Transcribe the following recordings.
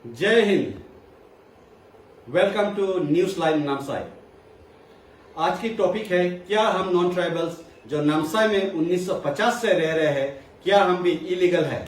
जय Hind. Welcome to News Line Namsai. आज की टॉपिक है, क्या हम नॉन ट्राइबल्स जो नामसाई में 1950 से रह रहे हैं, क्या हम भी इलीगल है?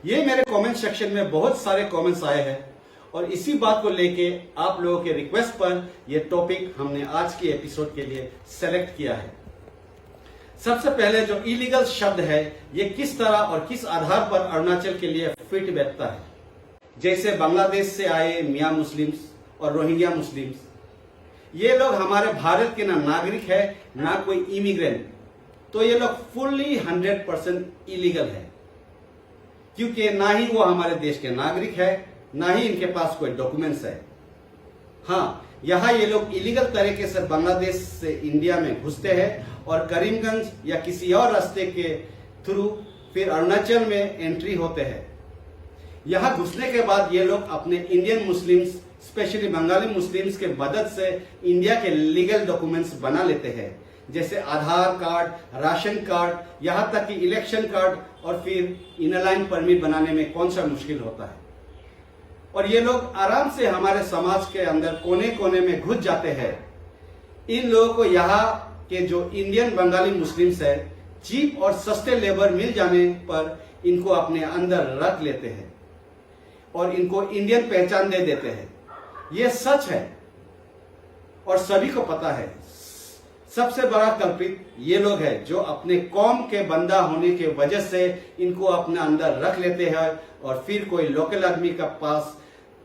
ये मेरे कमेंट सेक्शन में बहुत सारे कमेंट्स आए हैं और इसी बात को लेके आप लोगों के रिक्वेस्ट पर यह टॉपिक हमने आज की एपिसोड के लिए सेलेक्ट किया है। सबसे पहले जो इलीगल शब्द है, ये किस तरह और किस आधार पर अरुणाचल के लिए फिट बैठता है? जैसे बांग्लादेश से आए मियां मुस्लिम्स और रोहिंग्या मुस्लिम्स, ये लोग हमारे भारत के ना नागरिक है ना कोई इमिग्रेंट, तो ये लोग फुल्ली 100% इलीगल है, क्योंकि ना ही वो हमारे देश के नागरिक है, ना ही इनके पास कोई डॉक्यूमेंट्स है। हाँ, यहाँ ये लोग इलीगल तरीके से बांग्लादेश से इंडिया में घुसते हैं और करीमगंज या किसी और रास्ते के थ्रू फिर अरुणाचल में एंट्री होते हैं। यहाँ घुसने के बाद ये लोग अपने Indian Muslims, specially Bengali Muslims के मदद से इंडिया के लीगल डॉक्यूमेंट्स बना लेते हैं, जैसे आधार कार्ड, राशन कार्ड, यहाँ तक कि इलेक्शन कार्ड, और फिर इनर लाइन परमिट बनाने में कौन सा मुश्किल होता है। और ये लोग आराम से हमारे समाज के अंदर कोने कोने में घुस जाते हैं। इन लोगों को यहाँ के जो इंडियन बंगाली मुस्लिम्स है, चीप और सस्ते लेबर मिल जाने पर इनको अपने अंदर रख लेते हैं और इनको इंडियन पहचान दे देते हैं। ये सच है और सभी को पता है। सबसे बड़ा कल्प्रिट ये लोग हैं जो अपने कौम के बंदा होने के वजह से इनको अपने अंदर रख लेते हैं और फिर कोई लोकल आदमी का पास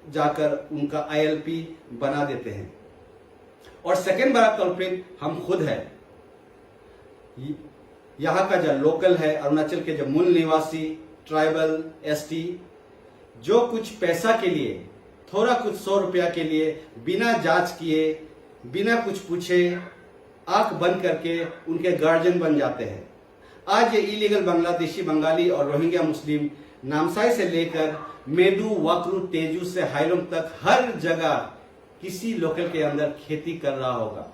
जाकर उनका ILP बना देते हैं। और सेकेंड बड़ा कल्प्रिट हम खुद है। यहाँ का जो लोकल है, अरुणाचल के जो मूल निवासी, ट्राइबल, ST, जो कुछ पैसा के लिए, थोड़ा कुछ 100 रुपया के लिए, बिना जांच किए, बिना कुछ पूछे, आंख बंद करके उनके गार्जियन बन जाते हैं। आज ये इलीगल बांग्लादेशी, बंगाली और रोहिंग्या मुस्लिम नामसाई से लेकर मेडू, वाकरू, तेजू से हाइलोम तक हर जगह किसी लोकल के अंदर खेती कर रहा होगा।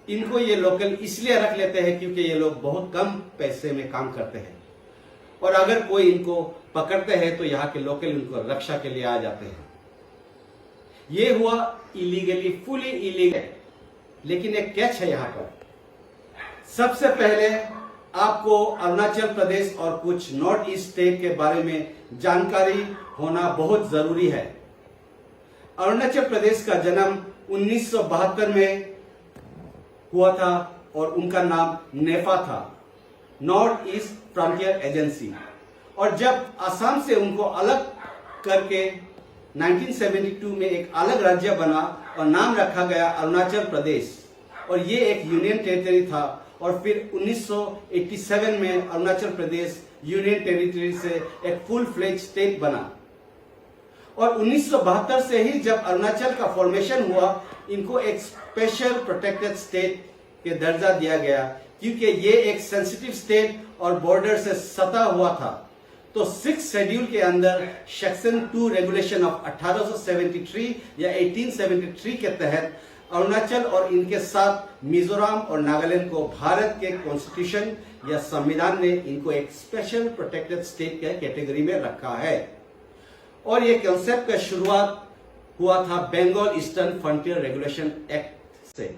इनको ये लोकल इसलिए रख लेते हैं क्योंकि ये लोग बहुत कम पैसे में काम करते हैं और अगर कोई इनको पकड़ते हैं तो यहाँ के लोकल उनको रक्षा के लिए आ जाते हैं। ये हुआ इलीगली, फुली इलीगल। लेकिन एक कैच है यहाँ पर। सबसे पहले आपको अरुणाचल प्रदेश और कुछ नॉर्थ ईस्ट स्टेट के बारे में जानकारी होना बहुत जरूरी है। अरुणाचल प्रदेश का जन्म 1972 में हुआ था और उनका नाम नेफा था, नॉर्थ ईस्ट फ्रंटियर एजेंसी। और जब असम से उनको अलग करके 1972 में एक अलग राज्य बना और नाम रखा गया अरुणाचल प्रदेश, और ये एक यूनियन टेरिटरी था। और फिर 1987 में अरुणाचल प्रदेश यूनियन टेरिटरी से एक फुल फ्लेज स्टेट बना। और 1972 से ही जब अरुणाचल का फॉर्मेशन हुआ, इनको एक स्पेशल प्रोटेक्टेड स्टेट के दर्जा दिया गया, क्योंकि ये एक सेंसिटिव स्टेट और बॉर्डर से सटा हुआ था। तो 6 शेड्यूल के अंदर सेक्शन 2 रेगुलेशन ऑफ 1873 या 1873 के तहत अरुणाचल और इनके साथ मिजोरम और नागालैंड को भारत के कॉन्स्टिट्यूशन या संविधान ने इनको एक स्पेशल प्रोटेक्टेड स्टेट के कैटेगरी में रखा है। और ये कॉन्सेप्ट का शुरुआत हुआ था Bengal Eastern Frontier Regulation Act से,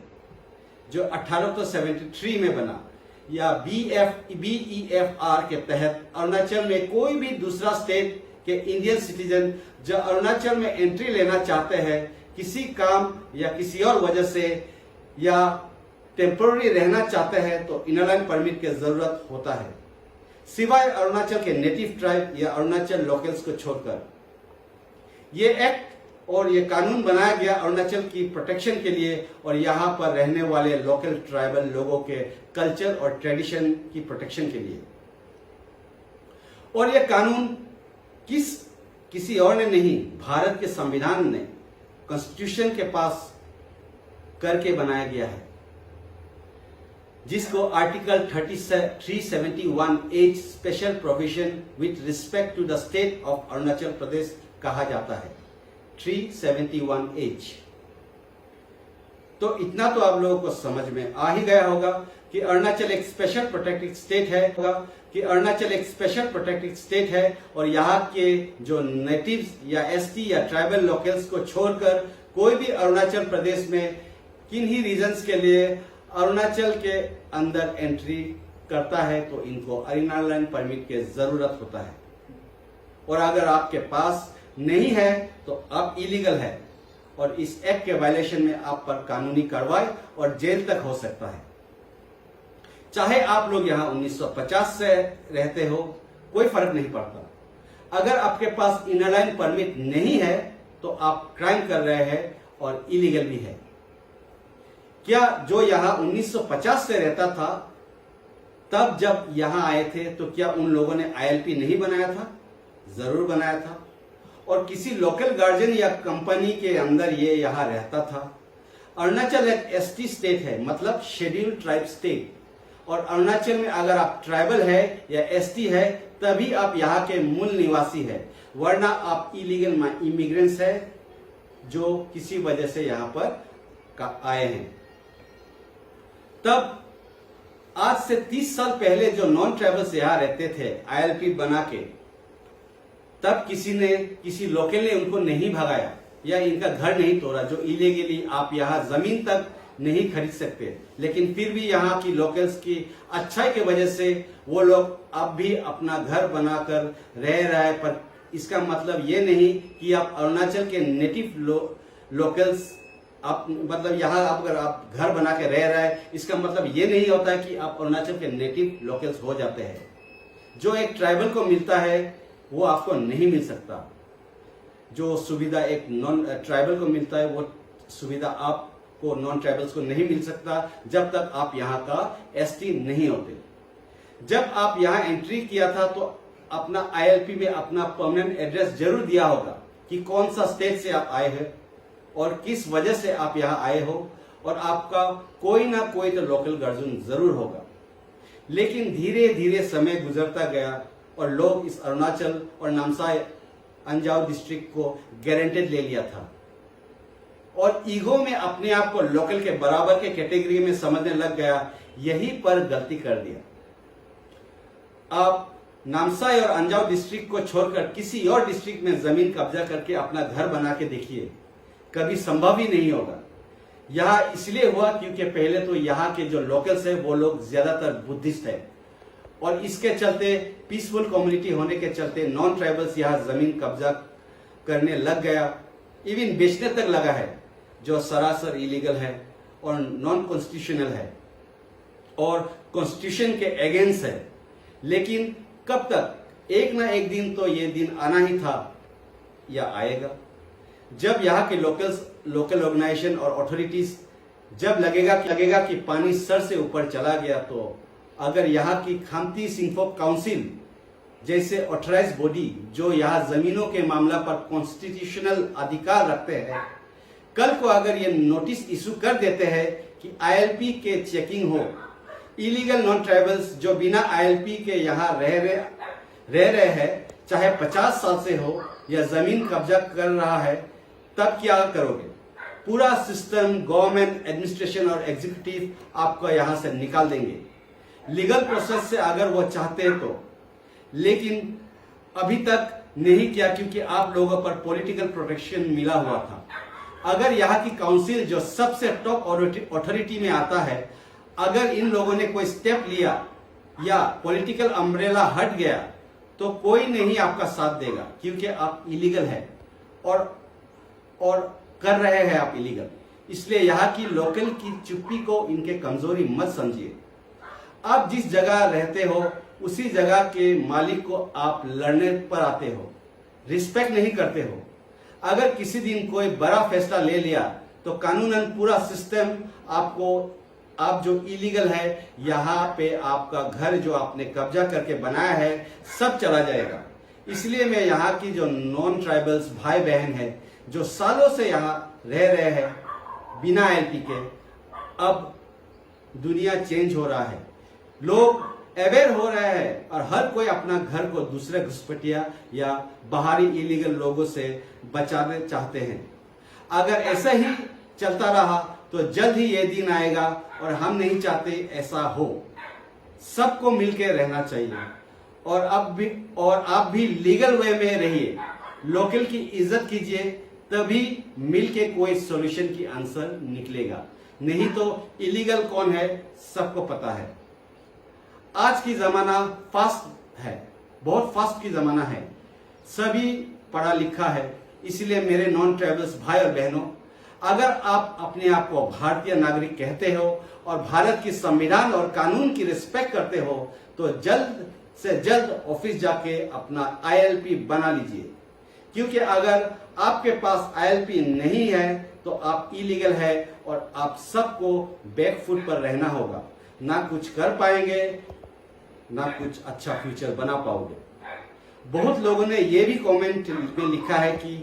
जो 1873 में बना, या BEFR के तहत अरुणाचल में कोई भी दूसरा स्टेट के इंडियन सिटीजन जो अरुणाचल में एंट्री लेना चाहते हैं, किसी काम या किसी और वजह से, या टेम्पोररी रहना चाहते हैं, तो इनर लाइन परमिट की जरूरत होता है, सिवाय अरुणाचल के नेटिव ट्राइब या अरुणाचल लोकल्स को छोड़कर। ये एक्ट और ये कानून बनाया गया अरुणाचल की प्रोटेक्शन के लिए और यहाँ पर रहने वाले लोकल ट्राइबल लोगों के कल्चर और ट्रेडिशन की प्रोटेक्शन के लिए। और ये कानून किसी और ने नहीं, भारत के संविधान ने कॉन्स्टिट्यूशन के पास करके बनाया गया है, जिसको article 371H special provision with respect to the state of Arunachal Pradesh कहा जाता है। 371H। तो इतना तो आप लोगों को समझ में आ ही गया होगा कि अरुणाचल एक स्पेशल प्रोटेक्टेड स्टेट है, कि अरुणाचल एक स्पेशल प्रोटेक्टेड स्टेट है और यहाँ के जो नेटिव्स या एसटी या ट्राइबल लोकल्स को छोड़कर कोई भी अरुणाचल प्रदेश में किन्हीं रीजंस के लिए अरुणाचल के अंदर एंट्री करता है तो इनको इनर परमिट की जरूरत होता है। और अगर आपके पास नहीं है तो आप इलीगल है और इस एक्ट के वायलेशन में आप पर कानूनी कार्रवाई और जेल तक हो सकता है। चाहे आप लोग यहाँ 1950 से रहते हो, कोई फर्क नहीं पड़ता। अगर आपके पास इनर लाइन परमिट नहीं है तो आप क्राइम कर रहे हैं और इलीगल भी है। क्या जो यहाँ 1950 से रहता था तब जब यहाँ आए थे तो क्या उन लोगों ने आईएलपी नहीं बनाया था? जरूर बनाया था। और किसी लोकल गार्जियन या कंपनी के अंदर ये यहाँ रहता था। अरुणाचल एक एसटी स्टेट है, मतलब शेड्यूल्ड ट्राइब स्टेट। और अरुणाचल में अगर आप ट्राइबल है या एसटी है तभी आप यहाँ के मूल निवासी है, वरना आप इलीगल इमिग्रेंट्स है जो किसी वजह से यहाँ पर आए हैं। तब आज से 30 साल पहले जो नॉन ट्राइबल्स यहाँ रहते थे आईएलपी बना के, तब किसी लोकल ने उनको नहीं भगाया या इनका घर नहीं तोड़ा। जो इलीगली आप यहाँ जमीन तक नहीं खरीद सकते, लेकिन फिर भी यहाँ की लोकल्स की अच्छाई की वजह से वो लोग अब भी अपना घर बनाकर रह रहा है। पर इसका मतलब ये नहीं कि आप अरुणाचल के नेटिव लोकल्स आप मतलब यहाँ अगर आप घर बना के रह रहा है, इसका मतलब ये नहीं होता है कि आप अरुणाचल के नेटिव लोकल्स हो जाते हैं। जो एक ट्राइबल को मिलता है वो आपको नहीं मिल सकता। जो सुविधा एक नॉन ट्राइबल को मिलता है वो सुविधा आपको नॉन ट्राइबल्स को नहीं मिल सकता जब तक आप यहाँ का एसटी नहीं होते। जब आप यहाँ एंट्री किया था तो अपना आईएलपी में अपना परमानेंट एड्रेस जरूर दिया होगा कि कौन सा स्टेट से आप आए हैं और किस वजह से आप यहाँ आए हो, और आपका कोई ना कोई तो लोकल गार्जियन जरूर होगा। लेकिन धीरे धीरे समय गुजरता गया और लोग इस अरुणाचल और नामसाई अंजाव डिस्ट्रिक्ट को गारंटेड ले लिया था और ईगो में अपने आप को लोकल के बराबर के कैटेगरी में समझने लग गया। यही पर गलती कर दिया। आप नामसाई और अंजाव डिस्ट्रिक्ट को छोड़कर किसी और डिस्ट्रिक्ट में जमीन कब्जा करके अपना घर बना के देखिए, कभी संभव ही नहीं होगा। यह इसलिए हुआ क्योंकि पहले तो यहाँ के जो लोकल्स है वो लोग ज्यादातर बुद्धिस्ट है और इसके चलते पीसफुल कम्युनिटी होने के चलते नॉन ट्राइबल्स यहाँ जमीन कब्जा करने लग गया, इवन बेचने तक लगा है, जो सरासर इलीगल है और नॉन कॉन्स्टिट्यूशनल है और कॉन्स्टिट्यूशन के अगेंस्ट है। लेकिन कब तक? एक ना एक दिन तो ये दिन आना ही था या आएगा जब यहाँ के लोकल ऑर्गेनाइजेशन और अथॉरिटीज जब लगेगा कि पानी सर से ऊपर चला गया, तो अगर यहाँ की खामती सिंगफोक काउंसिल जैसे ऑथराइज बॉडी जो यहाँ जमीनों के मामला पर कॉन्स्टिट्यूशनल अधिकार रखते हैं, कल को अगर ये नोटिस इशू कर देते हैं कि आईएलपी के चेकिंग हो, इलीगल नॉन ट्राइबल्स जो बिना आईएलपी के यहाँ रह रहे हैं, चाहे 50 साल से हो या जमीन कब्जा कर रहा है, तब क्या करोगे? पूरा सिस्टम, गवर्नमेंट, एडमिनिस्ट्रेशन और एग्जीक्यूटिव आपको यहां से निकाल देंगे लीगल प्रोसेस से अगर वो चाहते हैं तो। लेकिन अभी तक नहीं किया क्योंकि आप लोगों पर पॉलिटिकल प्रोटेक्शन मिला हुआ था। अगर यहाँ की काउंसिल जो सबसे टॉप अथॉरिटी में आता है, अगर इन लोगों ने कोई स्टेप लिया या पॉलिटिकल अम्ब्रेला हट गया तो कोई नहीं आपका साथ देगा क्योंकि आप इलीगल है और कर रहे हैं आप इलीगल। इसलिए यहाँ की लोकल की चुप्पी को इनके कमजोरी मत समझिए। आप जिस जगह रहते हो उसी जगह के मालिक को आप लड़ने पर आते हो, रिस्पेक्ट नहीं करते हो। अगर किसी दिन कोई बड़ा फैसला ले लिया तो कानूनन पूरा सिस्टम आप जो इलीगल है यहाँ पे आपका घर जो आपने कब्जा करके बनाया है सब चला जाएगा। इसलिए मैं यहाँ की जो नॉन ट्राइबल्स भाई बहन है जो सालों से यहाँ रह रहे हैं बिना आईएलपी के, अब दुनिया चेंज हो रहा है, लोग अवेयर हो रहे हैं और हर कोई अपना घर को दूसरे घुसपैठिया या बाहरी इलीगल लोगों से बचाने चाहते हैं। अगर ऐसा ही चलता रहा तो जल्द ही ये दिन आएगा और हम नहीं चाहते ऐसा हो। सबको मिलकर रहना चाहिए। और आप भी लीगल वे में रहिए, लोकल की इज्जत कीजिए, तभी मिल के कोई सॉल्यूशन की आंसर निकलेगा। नहीं तो इलीगल कौन है सबको पता है। आज की जमाना फास्ट है, बहुत फास्ट की जमाना है, सभी पढ़ा लिखा है। इसलिए मेरे नॉन ट्राइबल्स भाई और बहनों, अगर आप अपने आप को भारतीय नागरिक कहते हो और भारत की संविधान और कानून की रिस्पेक्ट करते हो तो जल्द से जल्द ऑफिस जाके अपना ILP बना लीजिए, क्योंकि अगर आपके पास ILP नहीं है तो आप इलीगल है और आप सबको बैकफुट पर रहना होगा, ना कुछ कर पाएंगे ना कुछ अच्छा फ्यूचर बना पाओगे। बहुत लोगों ने ये भी कमेंट में लिखा है कि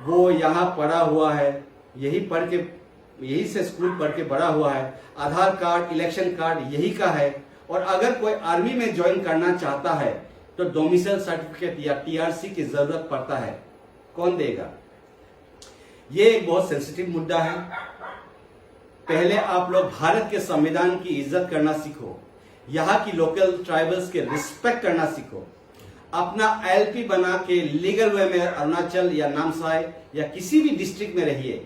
वो यहाँ पढ़ा हुआ है, यही से स्कूल पढ़ के बड़ा हुआ है, आधार कार्ड इलेक्शन कार्ड यही का है, और अगर कोई आर्मी में ज्वाइन करना चाहता है तो डोमिसाइल सर्टिफिकेट या TRC की जरूरत पड़ता है, कौन देगा? ये एक बहुत सेंसिटिव मुद्दा है। पहले आप लोग भारत के संविधान की इज्जत करना सीखो, यहाँ की लोकल ट्राइबल्स के रिस्पेक्ट करना सीखो, अपना ILP बना के लीगल वे में अरुणाचल या नामसाई या किसी भी डिस्ट्रिक्ट में रहिए।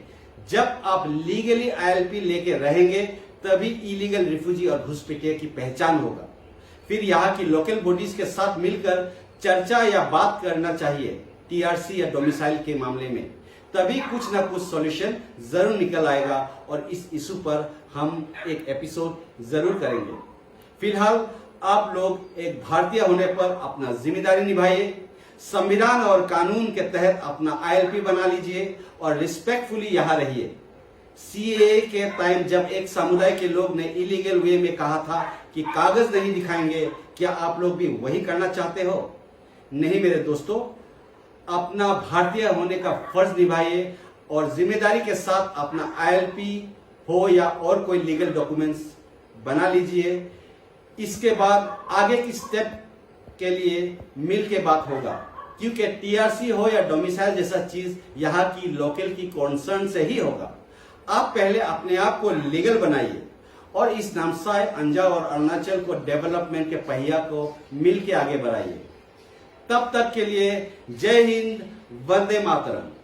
जब आप लीगली ILP लेके रहेंगे तभी इलीगल रिफ्यूजी और घुसपैठिया की पहचान होगा। फिर यहाँ की लोकल बॉडीज के साथ मिलकर चर्चा या बात करना चाहिए TRC या डोमिसाइल के मामले में, तभी कुछ ना कुछ सॉल्यूशन जरूर निकल आएगा और इस इशू पर हम एक एपिसोड जरूर करेंगे। फिलहाल आप लोग एक भारतीय होने पर अपना जिम्मेदारी निभाइए, संविधान और कानून के तहत अपना ILP बना लीजिए और रिस्पेक्टफुली यहाँ रहिए। CAA के टाइम जब एक समुदाय के लोग ने इलीगल वे में कहा था कि कागज नहीं दिखाएंगे, क्या आप लोग भी वही करना चाहते हो? नहीं मेरे दोस्तों, अपना भारतीय होने का फर्ज निभाइए और जिम्मेदारी के साथ अपना ILP हो या और कोई लीगल डॉक्यूमेंट्स बना लीजिए। इसके बाद आगे की स्टेप के लिए मिल के बात होगा, क्योंकि TRC हो या डोमिसाइल जैसा चीज यहाँ की लोकल की कॉन्सर्न से ही होगा। आप पहले अपने आप को लीगल बनाइए और इस नामसाई, अंजाव और अरुणाचल को डेवलपमेंट के पहिया को मिल के आगे बढ़ाइए। तब तक के लिए जय हिंद, वंदे मातरम।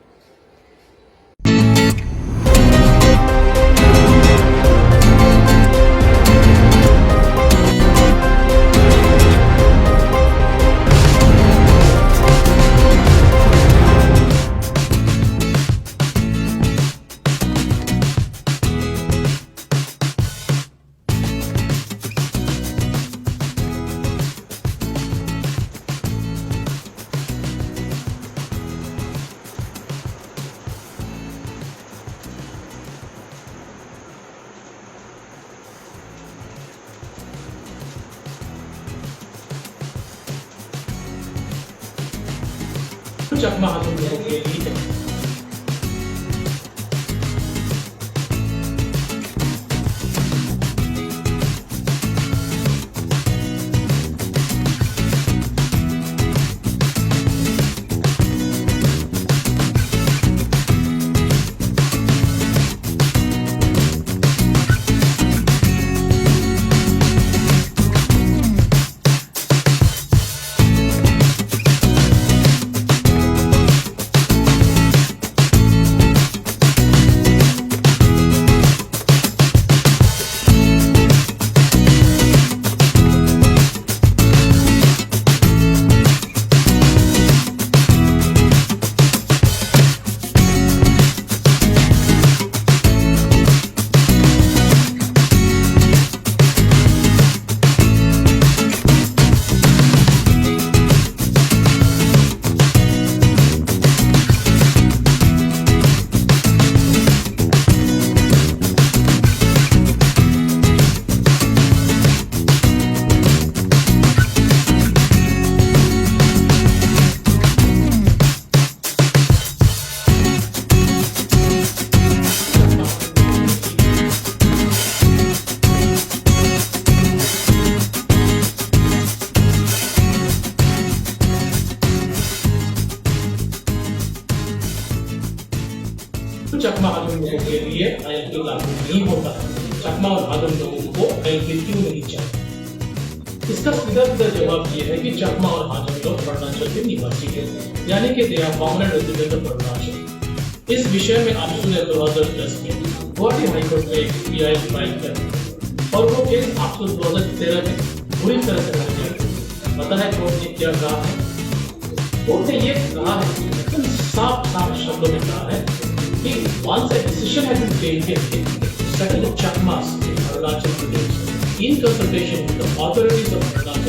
चकमा हम लोगों के लिए चकमा आदम लोगों के लिए ILP लागू नहीं होता। चकमा और आदम लोगों को ILP क्यों नहीं चाहिए? इसका सीधा सीधा जवाब ये है कि चकमा और हाजन लोग अरुणाचल के निवासी हैं, यानी कि they are permanent resident of Arunachal. इस विषय में आप सुने 2010 में गुवाहाटी हाईकोर्ट में एक पीआई फाइल कर और वो केस आपको 2013 में पूरी तरह से हट गया। पता है कोर्ट ने क्या कहा है? कोर्ट ने ये कहा है, एकदम साफ साफ शब्दों में कहा है कि once a decision has been taken to settle the Chakmas in Arunachal Pradesh in consultation with the authorities of Arunachal